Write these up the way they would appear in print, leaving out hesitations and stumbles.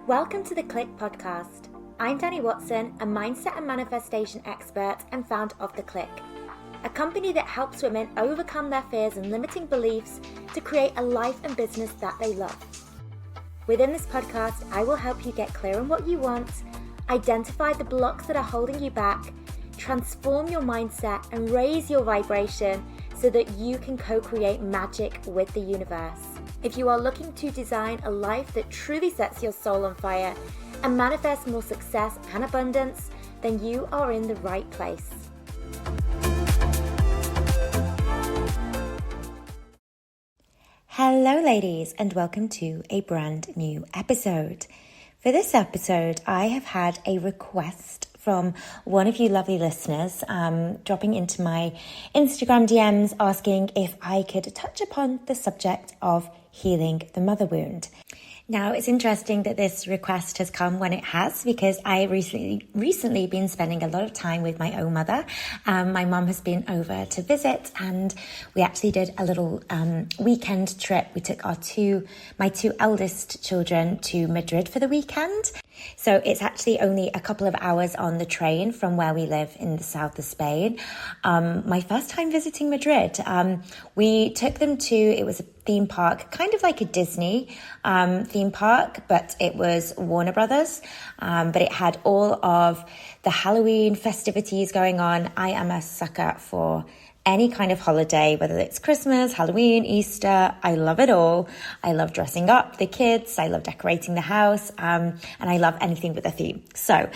Welcome to the Click podcast. I'm Dani Watson, a mindset and manifestation expert and founder of The Click, a company that helps women overcome their fears and limiting beliefs to create a life and business that they love. Within this podcast, I will help you get clear on what you want, identify the blocks that are holding you back, transform your mindset and raise your vibration so that you can co-create magic with the universe. If you are looking to design a life that truly sets your soul on fire and manifest more success and abundance, then you are in the right place. Hello ladies, and welcome to a brand new episode. For this episode, I have had a request from one of you lovely listeners dropping into my Instagram DMs asking if I could touch upon the subject of healing the mother wound. Now, it's interesting that this request has come when it has, because I recently been spending a lot of time with my own mother. My mum has been over to visit, and we actually did a little weekend trip. We took my two eldest children to Madrid for the weekend. So it's actually only a couple of hours on the train from where we live in the south of Spain. My first time visiting Madrid. We took them it was a theme park, kind of like a Disney theme park, but it was Warner Brothers. But it had all of the Halloween festivities going on. I am a sucker for any kind of holiday, whether it's Christmas, Halloween, Easter. I love it all. I love dressing up the kids. I love decorating the house. And I love anything with a theme. So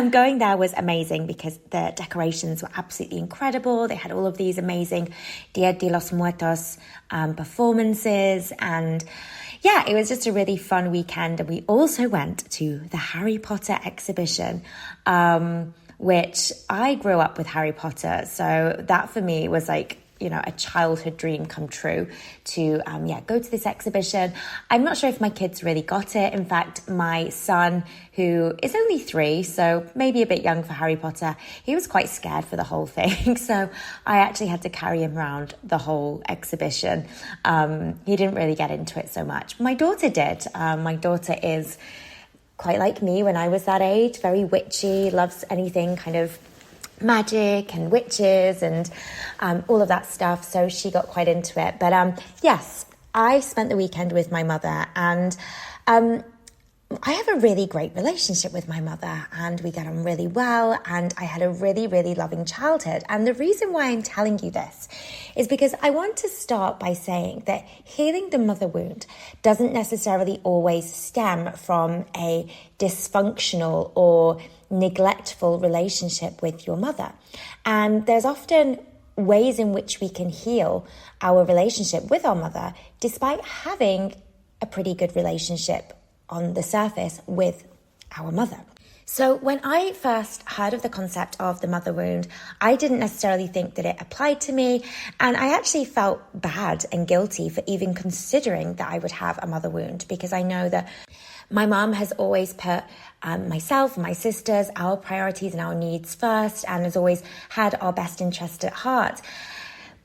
going there was amazing because the decorations were absolutely incredible. They had all of these amazing Dia de los Muertos performances. And yeah, it was just a really fun weekend. And we also went to the Harry Potter exhibition, which I grew up with Harry Potter. So that for me was like, a childhood dream come true to, go to this exhibition. I'm not sure if my kids really got it. In fact, my son, who is only 3, so maybe a bit young for Harry Potter, he was quite scared for the whole thing. So I actually had to carry him around the whole exhibition. He didn't really get into it so much. My daughter did. My daughter is quite like me when I was that age, very witchy, loves anything kind of magic and witches and all of that stuff. So she got quite into it. But yes, I spent the weekend with my mother, and I have a really great relationship with my mother, and we get on really well, and I had a really, really loving childhood. And the reason why I'm telling you this is because I want to start by saying that healing the mother wound doesn't necessarily always stem from a dysfunctional or neglectful relationship with your mother. And there's often ways in which we can heal our relationship with our mother despite having a pretty good relationship on the surface with our mother. So when I first heard of the concept of the mother wound, I didn't necessarily think that it applied to me. And I actually felt bad and guilty for even considering that I would have a mother wound, because I know that my mom has always put myself and my sisters, our priorities and our needs first, and has always had our best interest at heart.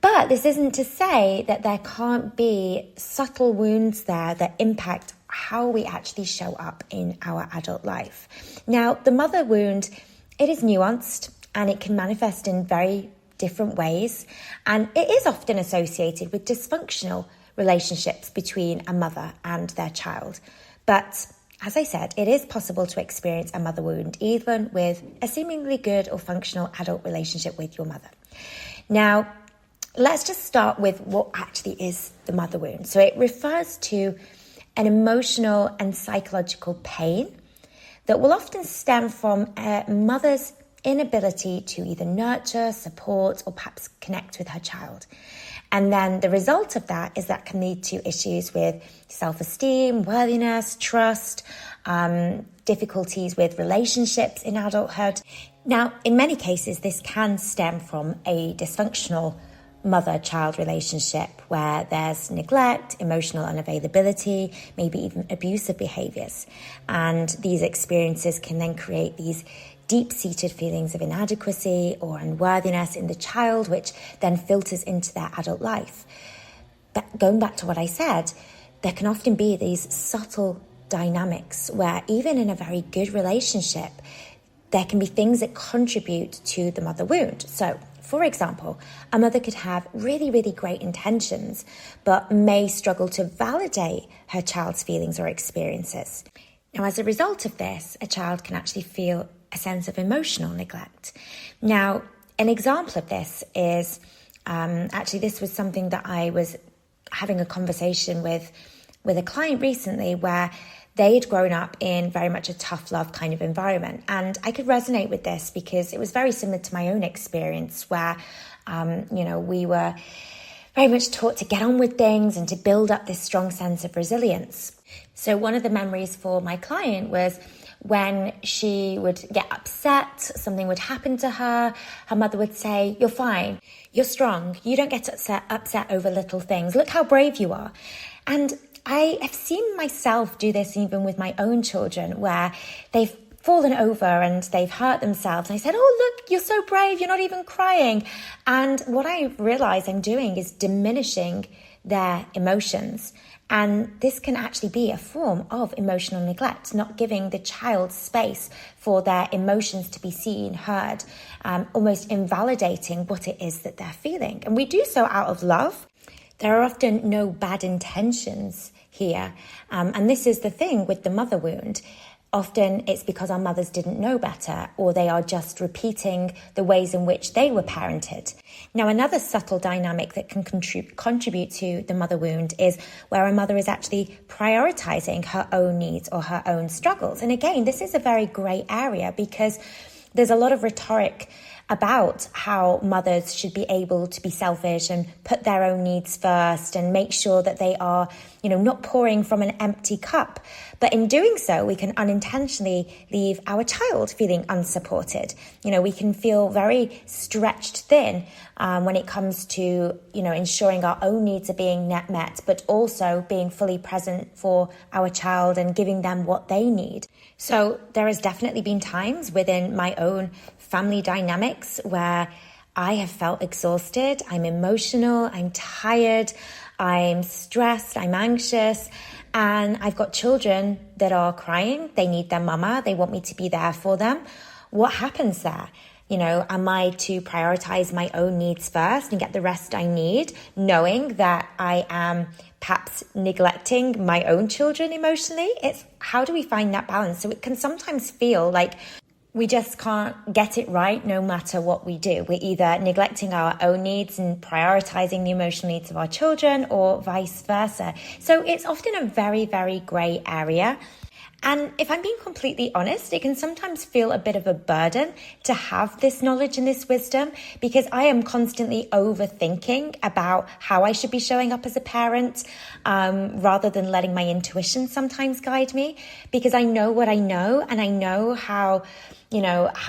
But this isn't to say that there can't be subtle wounds there that impact how we actually show up in our adult life. Now, the mother wound, it is nuanced and it can manifest in very different ways. And it is often associated with dysfunctional relationships between a mother and their child. But as I said, it is possible to experience a mother wound even with a seemingly good or functional adult relationship with your mother. Now, let's just start with what actually is the mother wound. So it refers to an emotional and psychological pain that will often stem from a mother's inability to either nurture, support, or perhaps connect with her child. And then the result of that is that can lead to issues with self-esteem, worthiness, trust, difficulties with relationships in adulthood. Now, in many cases, this can stem from a dysfunctional mother-child relationship where there's neglect, emotional unavailability, maybe even abusive behaviors. And these experiences can then create these deep-seated feelings of inadequacy or unworthiness in the child, which then filters into their adult life. But going back to what I said, there can often be these subtle dynamics where even in a very good relationship, there can be things that contribute to the mother wound. So, for example, a mother could have really, really great intentions, but may struggle to validate her child's feelings or experiences. Now, as a result of this, a child can actually feel a sense of emotional neglect. Now, an example of this is, actually this was something that I was having a conversation with a client recently, where they had grown up in very much a tough love kind of environment. And I could resonate with this because it was very similar to my own experience where, we were very much taught to get on with things and to build up this strong sense of resilience. So one of the memories for my client was when she would get upset, something would happen to her, her mother would say, "You're fine, you're strong, you don't get upset over little things, look how brave you are." And I have seen myself do this even with my own children, where they've fallen over and they've hurt themselves. And I said, "Oh, look, you're so brave, you're not even crying." And what I realize I'm doing is diminishing their emotions. And this can actually be a form of emotional neglect, not giving the child space for their emotions to be seen, heard, almost invalidating what it is that they're feeling. And we do so out of love. There are often no bad intentions here. And this is the thing with the mother wound. Often it's because our mothers didn't know better, or they are just repeating the ways in which they were parented. Now, another subtle dynamic that can contribute to the mother wound is where a mother is actually prioritizing her own needs or her own struggles. And again, this is a very grey area because there's a lot of rhetoric about how mothers should be able to be selfish and put their own needs first and make sure that they are, not pouring from an empty cup. But in doing so, we can unintentionally leave our child feeling unsupported. We can feel very stretched thin when it comes to, ensuring our own needs are being met, but also being fully present for our child and giving them what they need. So there has definitely been times within my own family dynamics where I have felt exhausted, I'm emotional, I'm tired, I'm stressed, I'm anxious, and I've got children that are crying, they need their mama, they want me to be there for them. What happens there? Am I to prioritize my own needs first and get the rest I need, knowing that I am perhaps neglecting my own children emotionally? It's how do we find that balance? So it can sometimes feel like we just can't get it right no matter what we do. We're either neglecting our own needs and prioritizing the emotional needs of our children, or vice versa. So it's often a very, very grey area. And if I'm being completely honest, it can sometimes feel a bit of a burden to have this knowledge and this wisdom, because I am constantly overthinking about how I should be showing up as a parent, rather than letting my intuition sometimes guide me, because I know what I know, and I know how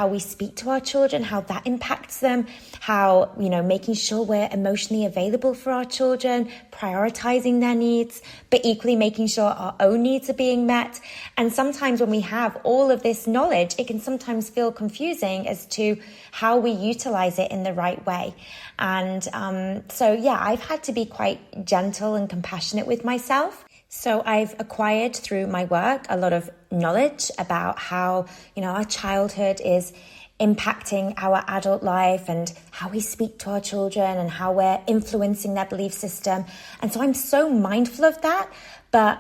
we speak to our children, how that impacts them, how, making sure we're emotionally available for our children, prioritizing their needs, but equally making sure our own needs are being met. And sometimes when we have all of this knowledge, it can sometimes feel confusing as to how we utilize it in the right way. And I've had to be quite gentle and compassionate with myself. So I've acquired through my work a lot of knowledge about how, our childhood is impacting our adult life and how we speak to our children and how we're influencing their belief system. And so I'm so mindful of that. But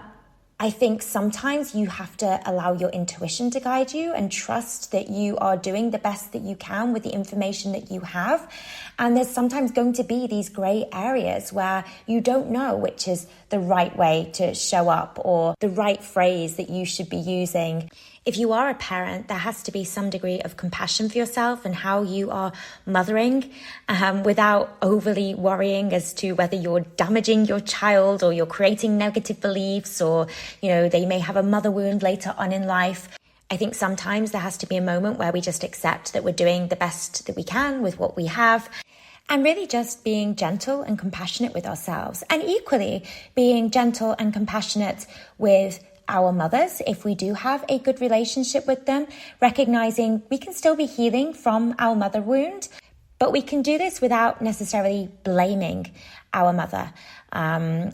I think sometimes you have to allow your intuition to guide you and trust that you are doing the best that you can with the information that you have. And there's sometimes going to be these grey areas where you don't know which is the right way to show up or the right phrase that you should be using. If you are a parent, there has to be some degree of compassion for yourself and how you are mothering, without overly worrying as to whether you're damaging your child or you're creating negative beliefs, or, they may have a mother wound later on in life. I think sometimes there has to be a moment where we just accept that we're doing the best that we can with what we have. And really just being gentle and compassionate with ourselves, and equally being gentle and compassionate with our mothers if we do have a good relationship with them, recognizing we can still be healing from our mother wound, but we can do this without necessarily blaming our mother.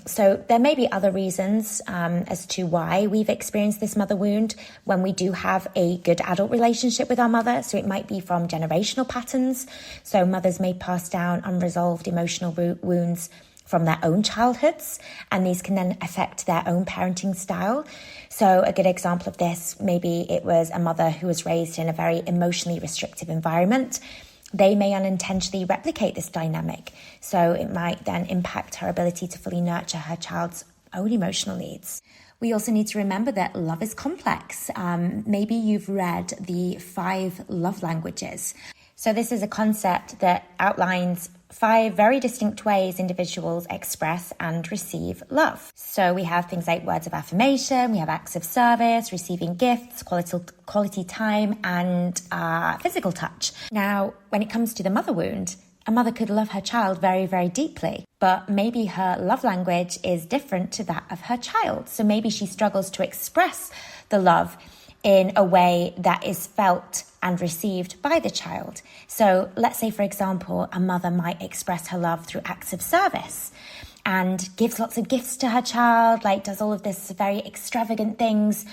So there may be other reasons as to why we've experienced this mother wound when we do have a good adult relationship with our mother. So it might be from generational patterns. So mothers may pass down unresolved emotional wounds from their own childhoods, and these can then affect their own parenting style. So a good example of this, maybe it was a mother who was raised in a very emotionally restrictive environment. They may unintentionally replicate this dynamic. So it might then impact her ability to fully nurture her child's own emotional needs. We also need to remember that love is complex. Maybe you've read the 5 love languages. So this is a concept that outlines 5 very distinct ways individuals express and receive love. So we have things like words of affirmation, we have acts of service, receiving gifts, quality time, and physical touch. Now, when it comes to the mother wound, a mother could love her child very, very deeply, but maybe her love language is different to that of her child. So maybe she struggles to express the love in a way that is felt and received by the child. So let's say, for example, a mother might express her love through acts of service and gives lots of gifts to her child, like does all of this very extravagant things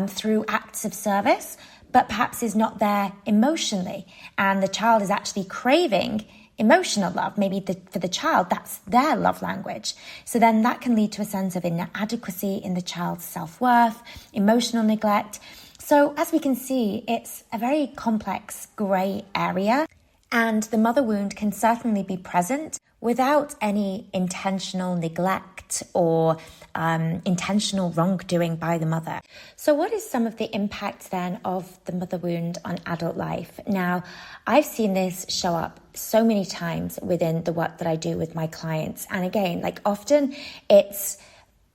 through acts of service, but perhaps is not there emotionally. And the child is actually craving emotional love. Maybe for the child, that's their love language. So then that can lead to a sense of inadequacy in the child's self-worth, emotional neglect. So as we can see, it's a very complex grey area, and the mother wound can certainly be present without any intentional neglect or intentional wrongdoing by the mother. So what is some of the impact then of the mother wound on adult life? Now, I've seen this show up so many times within the work that I do with my clients. And again, like often it's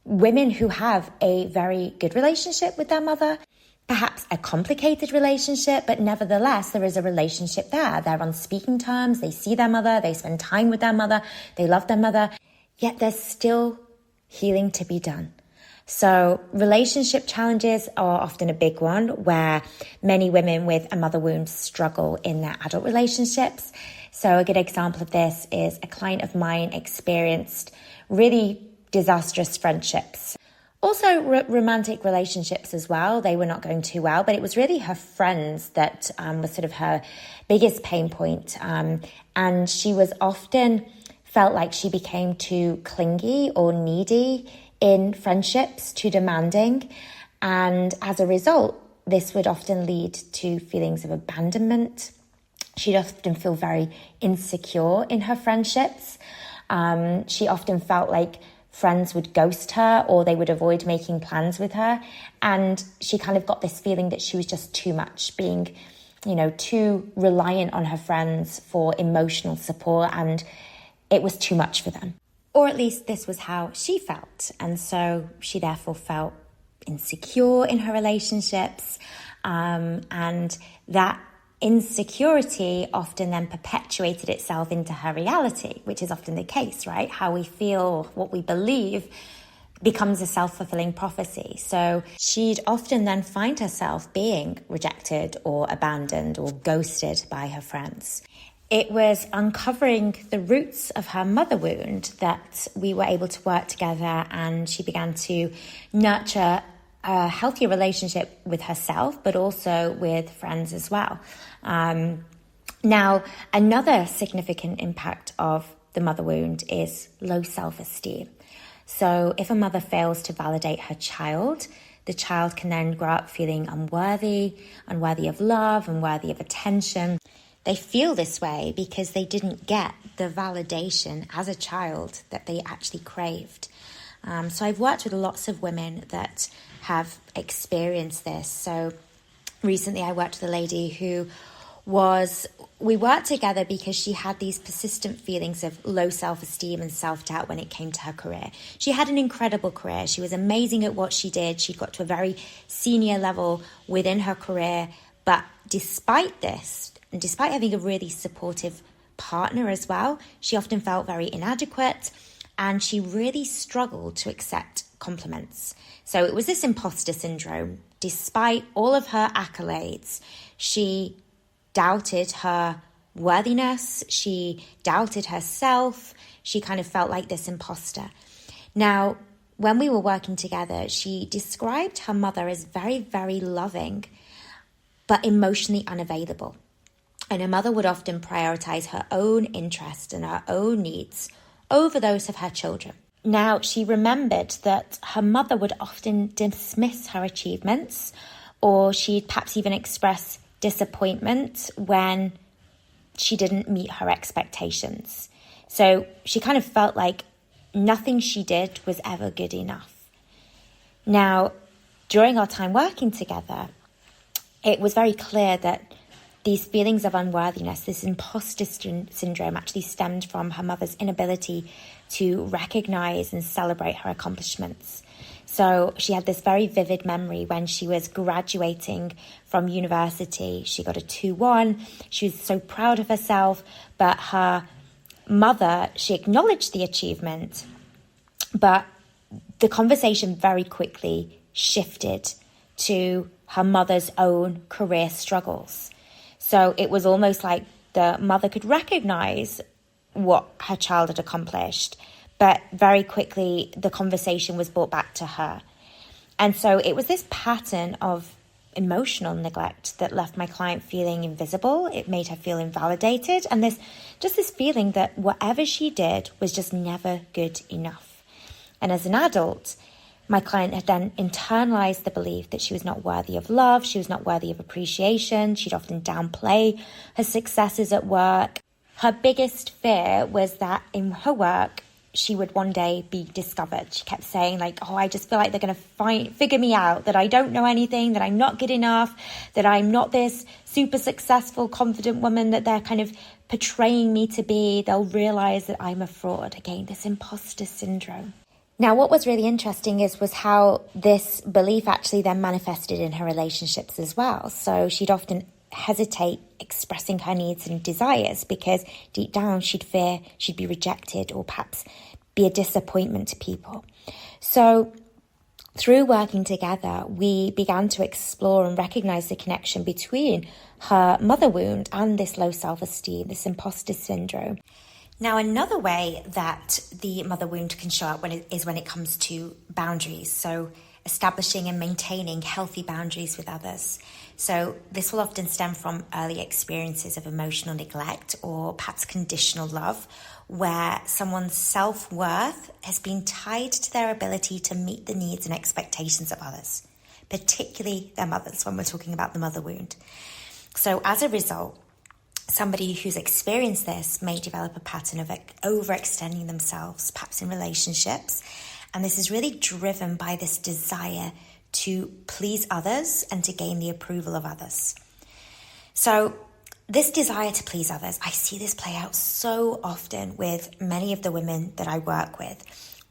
women who have a very good relationship with their mother, perhaps a complicated relationship, but nevertheless, there is a relationship there. They're on speaking terms, they see their mother, they spend time with their mother, they love their mother, yet there's still healing to be done. So relationship challenges are often a big one where many women with a mother wound struggle in their adult relationships. So a good example of this is a client of mine experienced really disastrous friendships. Also romantic relationships as well. They were not going too well, but it was really her friends that was sort of her biggest pain point. And she was often felt like she became too clingy or needy in friendships, too demanding. And as a result, this would often lead to feelings of abandonment. She'd often feel very insecure in her friendships. She often felt like friends would ghost her or they would avoid making plans with her. And she kind of got this feeling that she was just too much, being, too reliant on her friends for emotional support, and it was too much for them. Or at least this was how she felt. And so she therefore felt insecure in her relationships. And that insecurity often then perpetuated itself into her reality, which is often the case, right? How we feel, what we believe becomes a self-fulfilling prophecy. So she'd often then find herself being rejected or abandoned or ghosted by her friends. It was uncovering the roots of her mother wound that we were able to work together, and she began to nurture a healthier relationship with herself, but also with friends as well. Now, another significant impact of the mother wound is low self-esteem. So if a mother fails to validate her child, the child can then grow up feeling unworthy of love, unworthy of attention. They feel this way because they didn't get the validation as a child that they actually craved. So I've worked with lots of women that have experienced this. So recently I worked with a lady who we worked together because she had these persistent feelings of low self-esteem and self-doubt when it came to her career. She had an incredible career. She was amazing at what she did. She got to a very senior level within her career. But despite this, and despite having a really supportive partner as well, she often felt very inadequate, and she really struggled to accept compliments. So it was this imposter syndrome. Despite all of her accolades, she doubted her worthiness. She doubted herself. She kind of felt like this imposter. Now, when we were working together, she described her mother as very, very loving, but emotionally unavailable. And her mother would often prioritize her own interests and her own needs over those of her children. Now, she remembered that her mother would often dismiss her achievements, or she'd perhaps even express disappointment when she didn't meet her expectations. So she kind of felt like nothing she did was ever good enough. Now, during our time working together, it was very clear that these feelings of unworthiness, this imposter syndrome, actually stemmed from her mother's inability to recognize and celebrate her accomplishments. So she had this very vivid memory when she was graduating from university. She got a 2-1. She was so proud of herself, but her mother, she acknowledged the achievement, but the conversation very quickly shifted to her mother's own career struggles. So it was almost like the mother could recognize what her child had accomplished, but very quickly the conversation was brought back to her. And so it was this pattern of emotional neglect that left my client feeling invisible. It made her feel invalidated, and this feeling that whatever she did was just never good enough. And as an adult, my client had then internalized the belief that she was not worthy of love, she was not worthy of appreciation. She'd often downplay her successes at work. Her biggest fear was that in her work, she would one day be discovered. She kept saying I just feel like they're going to figure me out, that I don't know anything, that I'm not good enough, that I'm not this super successful, confident woman that they're kind of portraying me to be. They'll realize that I'm a fraud. Again, this imposter syndrome. Now, what was really interesting was how this belief actually then manifested in her relationships as well. So she'd often hesitate expressing her needs and desires because deep down she'd fear she'd be rejected or perhaps be a disappointment to people. So through working together, we began to explore and recognize the connection between her mother wound and this low self-esteem, this imposter syndrome. Now, another way that the mother wound can show up when it comes to boundaries. So establishing and maintaining healthy boundaries with others. So this will often stem from early experiences of emotional neglect or perhaps conditional love, where someone's self-worth has been tied to their ability to meet the needs and expectations of others, particularly their mothers when we're talking about the mother wound. So as a result, somebody who's experienced this may develop a pattern of overextending themselves, perhaps in relationships. And this is really driven by this desire to please others and to gain the approval of others. So this desire to please others, I see this play out so often with many of the women that I work with,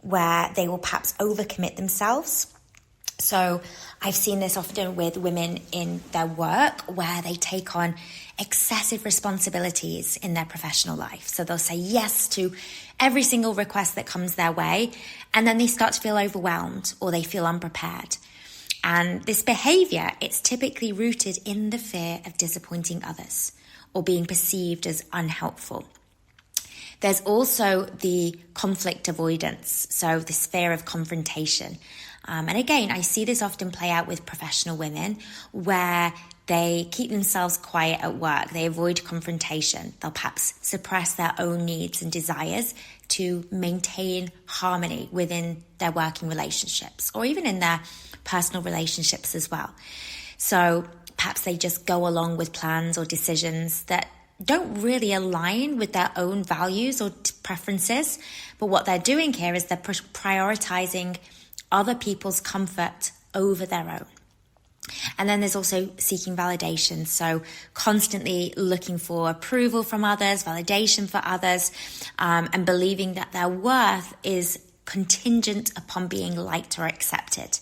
where they will perhaps overcommit themselves. So I've seen this often with women in their work where they take on excessive responsibilities in their professional life. So they'll say yes to every single request that comes their way, and then they start to feel overwhelmed or they feel unprepared. And this behavior, it's typically rooted in the fear of disappointing others or being perceived as unhelpful. There's also the conflict avoidance, so this fear of confrontation. And again, I see this often play out with professional women where they keep themselves quiet at work. They avoid confrontation. They'll perhaps suppress their own needs and desires to maintain harmony within their working relationships or even in their personal relationships as well. So perhaps they just go along with plans or decisions that don't really align with their own values or preferences. But what they're doing here is they're prioritizing other people's comfort over their own. And then there's also seeking validation. So constantly looking for approval from others, validation for others, and believing that their worth is contingent upon being liked or accepted.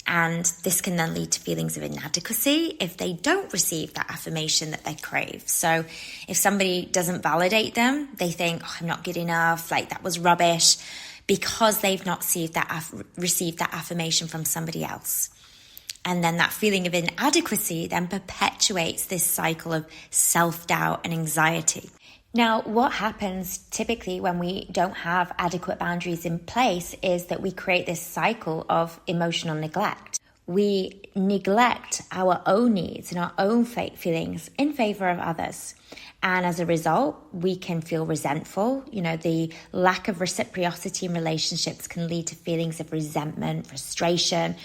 And this can then lead to feelings of inadequacy if they don't receive that affirmation that they crave. So if somebody doesn't validate them, they think, I'm not good enough, that was rubbish, because they've not received that affirmation from somebody else. And then that feeling of inadequacy then perpetuates this cycle of self-doubt and anxiety. Now, what happens typically when we don't have adequate boundaries in place is that we create this cycle of emotional neglect. We neglect our own needs and our own feelings in favor of others. And as a result, we can feel resentful. The lack of reciprocity in relationships can lead to feelings of resentment, frustration.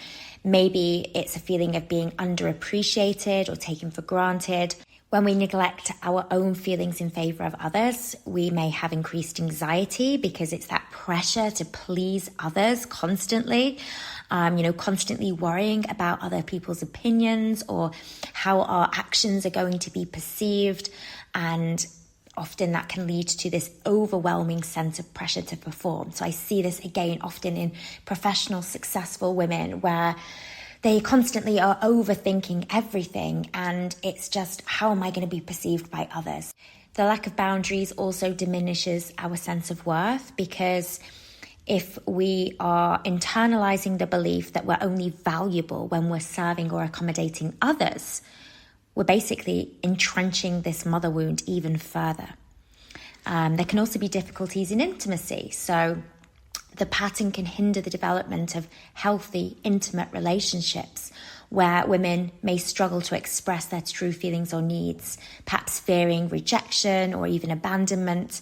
Maybe it's a feeling of being underappreciated or taken for granted. When we neglect our own feelings in favor of others, we may have increased anxiety because it's that pressure to please others constantly, constantly worrying about other people's opinions or how our actions are going to be perceived. And often that can lead to this overwhelming sense of pressure to perform. So I see this again often in professional, successful women where they constantly are overthinking everything, and it's just, how am I going to be perceived by others? The lack of boundaries also diminishes our sense of worth, because if we are internalizing the belief that we're only valuable when we're serving or accommodating others, we're basically entrenching this mother wound even further. There can also be difficulties in intimacy. So the pattern can hinder the development of healthy, intimate relationships where women may struggle to express their true feelings or needs, perhaps fearing rejection or even abandonment.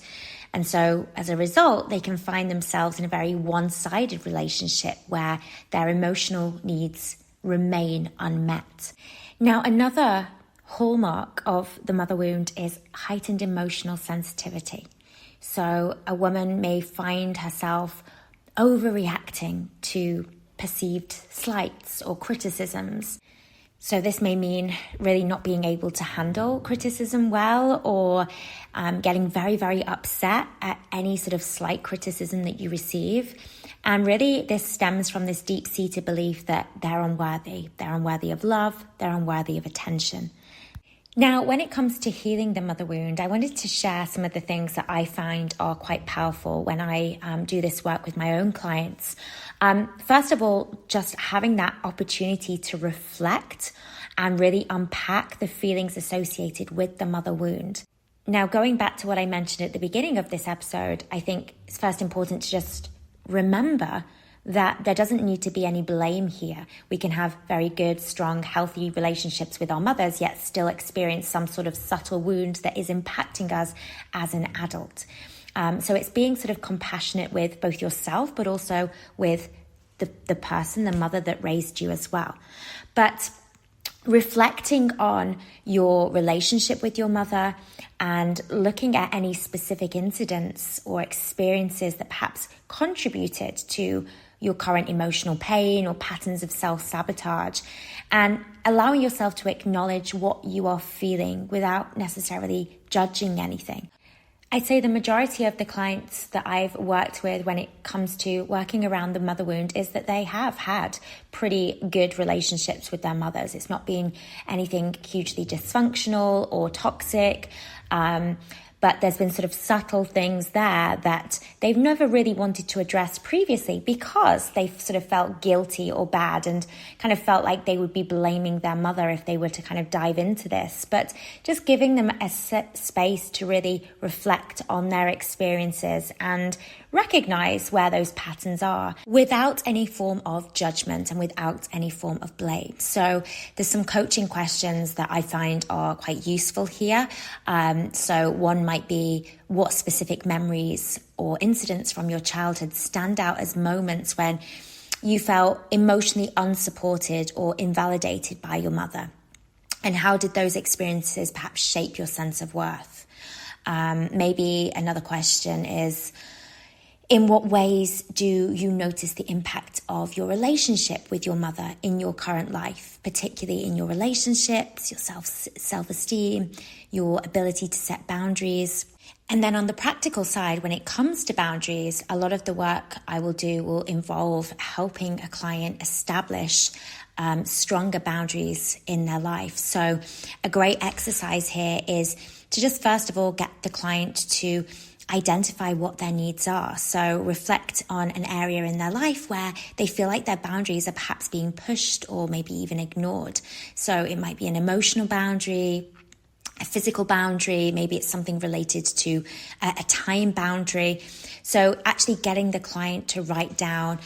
And so as a result, they can find themselves in a very one-sided relationship where their emotional needs remain unmet. Now, another hallmark of the mother wound is heightened emotional sensitivity. So a woman may find herself overreacting to perceived slights or criticisms. So this may mean really not being able to handle criticism well, or getting very, very upset at any sort of slight criticism that you receive. And really this stems from this deep-seated belief that they're unworthy of love, they're unworthy of attention. Now, when it comes to healing the mother wound, I wanted to share some of the things that I find are quite powerful when I do this work with my own clients. First of all, just having that opportunity to reflect and really unpack the feelings associated with the mother wound. Now, going back to what I mentioned at the beginning of this episode, I think it's first important to just remember that there doesn't need to be any blame here. We can have very good, strong, healthy relationships with our mothers, yet still experience some sort of subtle wound that is impacting us as an adult. So it's being sort of compassionate with both yourself, but also with the person, the mother that raised you as well. But reflecting on your relationship with your mother and looking at any specific incidents or experiences that perhaps contributed to your current emotional pain or patterns of self-sabotage, and allowing yourself to acknowledge what you are feeling without necessarily judging anything. I'd say the majority of the clients that I've worked with when it comes to working around the mother wound is that they have had pretty good relationships with their mothers. It's not been anything hugely dysfunctional or toxic, but there's been sort of subtle things there that they've never really wanted to address previously because they've sort of felt guilty or bad and kind of felt like they would be blaming their mother if they were to kind of dive into this. But just giving them a space to really reflect on their experiences and recognize where those patterns are without any form of judgment and without any form of blame. So there's some coaching questions that I find are quite useful here. So one might be, what specific memories or incidents from your childhood stand out as moments when you felt emotionally unsupported or invalidated by your mother? And how did those experiences perhaps shape your sense of worth? Maybe another question is, in what ways do you notice the impact of your relationship with your mother in your current life, particularly in your relationships, your self-esteem, your ability to set boundaries? And then on the practical side, when it comes to boundaries, a lot of the work I will do will involve helping a client establish stronger boundaries in their life. So a great exercise here is to just first of all get the client to identify what their needs are. So reflect on an area in their life where they feel like their boundaries are perhaps being pushed or maybe even ignored. So it might be an emotional boundary, a physical boundary, maybe it's something related to a time boundary. So actually getting the client to write down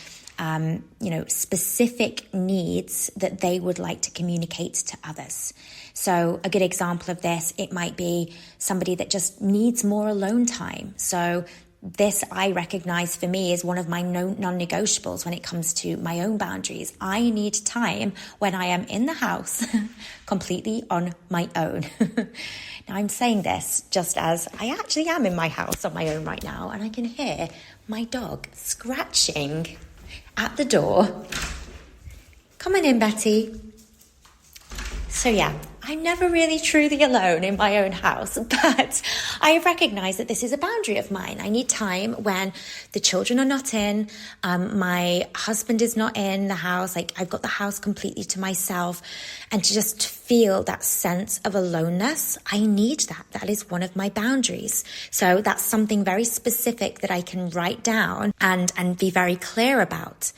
specific needs that they would like to communicate to others. So a good example of this, it might be somebody that just needs more alone time. So this I recognize for me is one of my non-negotiables when it comes to my own boundaries. I need time when I am in the house completely on my own. Now I'm saying this just as I actually am in my house on my own right now, and I can hear my dog scratching at the door. Come on in, Betty. So yeah, I'm never really truly alone in my own house, but I recognize that this is a boundary of mine. I need time when the children are not in, my husband is not in the house, like I've got the house completely to myself, and to just feel that sense of aloneness. I need that. That is one of my boundaries. So that's something very specific that I can write down and be very clear about.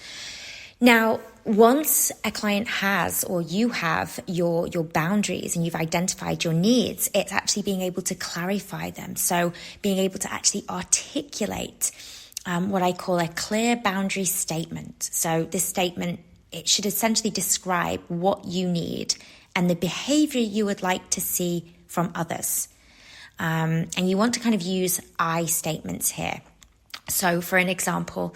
Now, once a client has, or you have your boundaries and you've identified your needs, it's actually being able to clarify them. So being able to actually articulate what I call a clear boundary statement. So this statement, it should essentially describe what you need and the behavior you would like to see from others. And you want to kind of use I statements here. So for an example,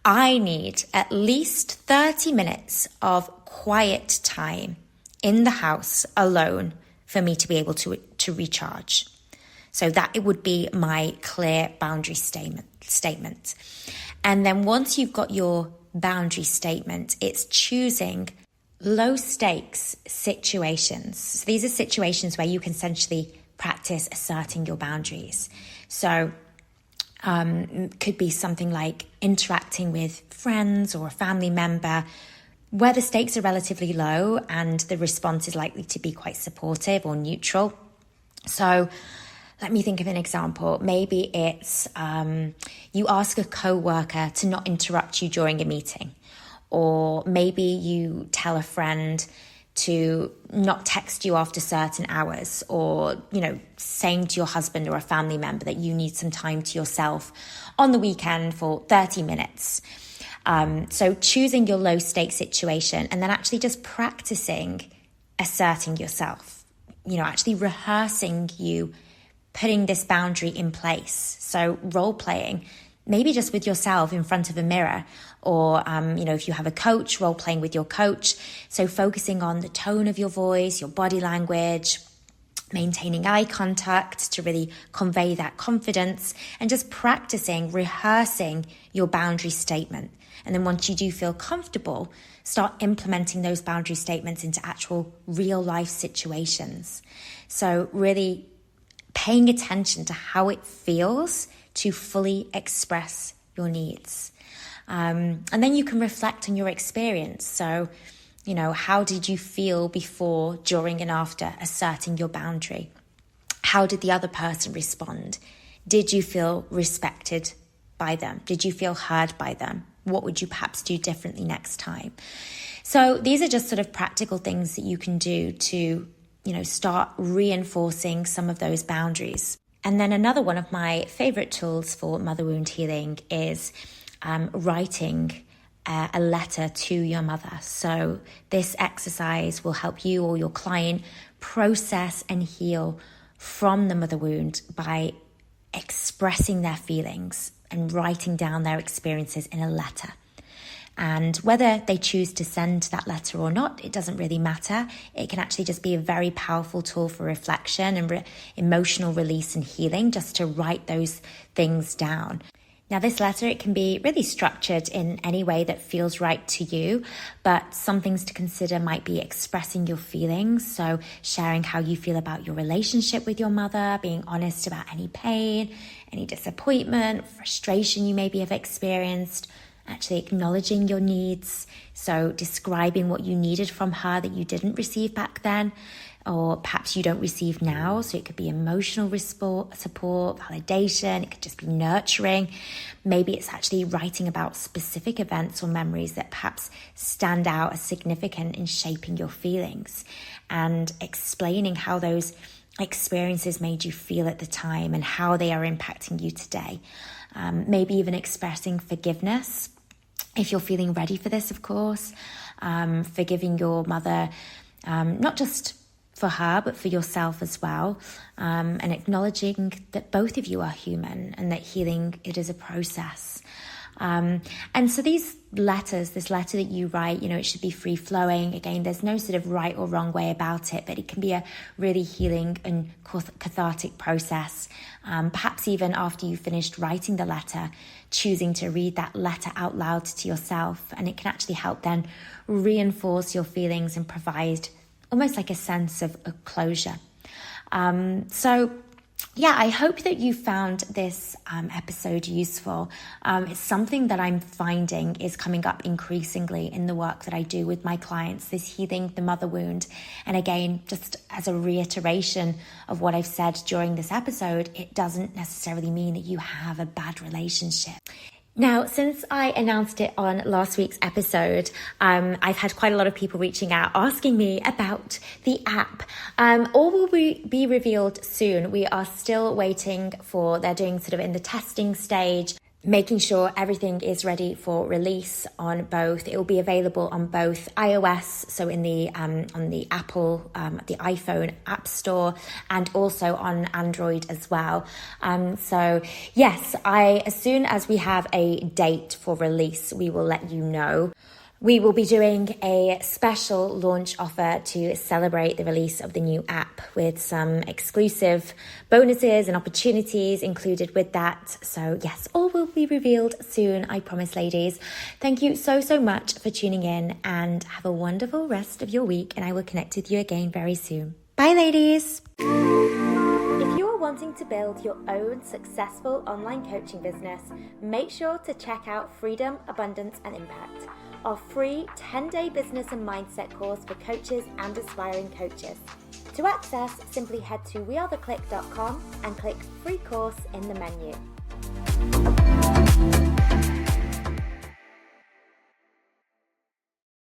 I need at least 30 minutes of quiet time in the house alone for me to be able to recharge. So that it would be my clear boundary statement. And then once you've got your boundary statement, it's choosing low stakes situations. So these are situations where you can essentially practice asserting your boundaries. So could be something like interacting with friends or a family member where the stakes are relatively low and the response is likely to be quite supportive or neutral. So let me think of an example. Maybe it's you ask a co-worker to not interrupt you during a meeting, or maybe you tell a friend to not text you after certain hours, or, saying to your husband or a family member that you need some time to yourself on the weekend for 30 minutes. So choosing your low stakes situation and then actually just practicing asserting yourself, actually rehearsing you putting this boundary in place. So role playing, maybe just with yourself in front of a mirror, or, if you have a coach, role playing with your coach. So focusing on the tone of your voice, your body language, maintaining eye contact to really convey that confidence, and just practicing, rehearsing your boundary statement. And then once you do feel comfortable, start implementing those boundary statements into actual real life situations. So really paying attention to how it feels to fully express your needs. And then you can reflect on your experience. So, how did you feel before, during, and after asserting your boundary? How did the other person respond? Did you feel respected by them? Did you feel heard by them? What would you perhaps do differently next time? So these are just sort of practical things that you can do to, start reinforcing some of those boundaries. And then another one of my favorite tools for mother wound healing is writing a letter to your mother. So this exercise will help you or your client process and heal from the mother wound by expressing their feelings and writing down their experiences in a letter. And whether they choose to send that letter or not, it doesn't really matter. It can actually just be a very powerful tool for reflection and emotional release and healing, just to write those things down. Now, this letter, it can be really structured in any way that feels right to you, but some things to consider might be expressing your feelings. So sharing how you feel about your relationship with your mother, being honest about any pain, any disappointment, frustration you maybe have experienced, actually acknowledging your needs. So describing what you needed from her that you didn't receive back then, or perhaps you don't receive now. So it could be emotional support, validation. It could just be nurturing. Maybe it's actually writing about specific events or memories that perhaps stand out as significant in shaping your feelings, and explaining how those experiences made you feel at the time and how they are impacting you today. Maybe even expressing forgiveness, if you're feeling ready for this, of course. Forgiving your mother, not just for her, but for yourself as well, and acknowledging that both of you are human and that healing, it is a process. And so this letter that you write, it should be free flowing. Again, there's no sort of right or wrong way about it, but it can be a really healing and cathartic process. Perhaps even after you finished writing the letter, choosing to read that letter out loud to yourself, and it can actually help then reinforce your feelings and provide almost like a sense of closure. I hope that you found this episode useful. It's something that I'm finding is coming up increasingly in the work that I do with my clients, this healing the mother wound. And again, just as a reiteration of what I've said during this episode, it doesn't necessarily mean that you have a bad relationship. Now, since I announced it on last week's episode, I've had quite a lot of people reaching out asking me about the app. All will be revealed soon. We are still waiting they're doing sort of in the testing stage, making sure everything is ready for release on both. It will be available on both iOS, so in the on the Apple, the iPhone App Store, and also on Android as well. So yes, as soon as we have a date for release, we will let you know. We will be doing a special launch offer to celebrate the release of the new app, with some exclusive bonuses and opportunities included with that. So yes, all will be revealed soon, I promise, ladies. Thank you so much for tuning in, and have a wonderful rest of your week, and I will connect with you again very soon. Bye, ladies. If you are wanting to build your own successful online coaching business, make sure to check out Freedom, Abundance and Impact, our free 10-day business and mindset course for coaches and aspiring coaches. To access, simply head to wearetheclick.com and click free course in the menu.